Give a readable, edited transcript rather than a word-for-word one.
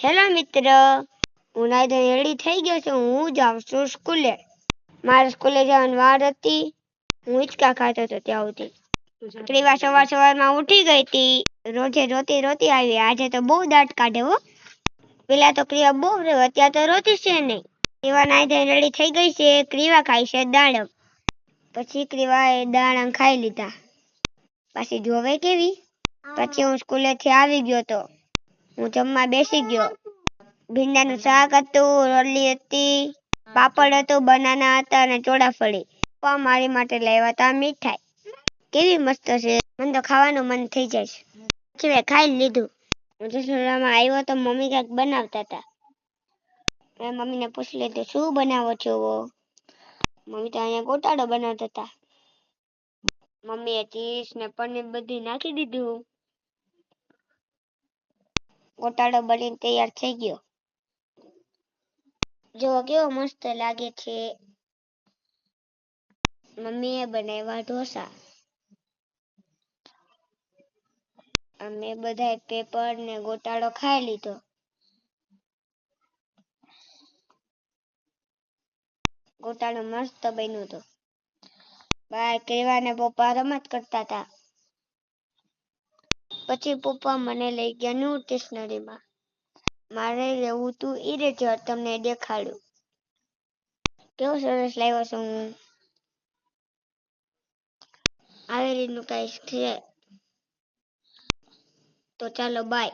Hello મિત્ર, હું નાઈ ધોઈને રેડી થઈ ગયો છું. હું જાઉં છું સ્કૂલે. મારે સ્કૂલે જવાની વાર હતી. હું હિંચકા ખાતો હતો ત્યાં સુધી. ક્રિવા સવારમાં ઉઠી ગઈ હતી. રોજે રોતી રોતી આવી. આજે તો બહુ દાંત કાઢે હો. પેલા તો ક્રિવા બહુ અત્યારે તો રોતી છે નહીં. ક્રિવા નાઈ ધોઈને રેડી થઈ ગઈ છે. ક્રિવા ખાઈ છે દાડમ. પછી ક્રિવાએ દાડમ ખાઈ લીધા. પછી જોવે કેવી. પછી હું સ્કૂલેથી આવી ગયો તો. હું જમવા બેસી ગયો. ભીંડાનું શાક હતું, રોટલી હતી, પાપડ હતું, બનાના હતા અને ચોળાફળી. પપ્પા મારી માટે લાવ્યા હતા મીઠાઈ. કેવી મસ્ત છે. મને તો ખાવાનું મન થઈ જાય છે. પછી મેં ખાઈ લીધું. હું રસોડામાં આવ્યો તો મમ્મી કંઈક બનાવતા હતા. મેં મમ્મીને પૂછી લીધું, શું બનાવો છો? મમ્મી તો અહીંયા ગોટાળો બનાવતા હતા. મમ્મીએ ચીઝ ને પનીર બધું નાખી દીધું. ગોટાળો બનીને તૈયાર થઈ ગયો. જો કેવો મસ્ત લાગે છે. મમ્મીએ બનાવ્યા ઢોસા. અમે બધાએ પેપર ને ગોટાળો ખાઈ લીધો. ગોટાળો મસ્ત બન્યો હતો. બાય ક્રિવા ને પપ્પા રમત કરતા હતા. પછી પપ્પા મને લઈ ગયા ન્યૂ સ્ટેશનરીમાં. મારે રહેવું તું ઇરેજર તમને દેખાડું. કેવો સરસ લાવ્યો છું હું. આવી રીતનું કઈ છે. તો ચાલો બાય.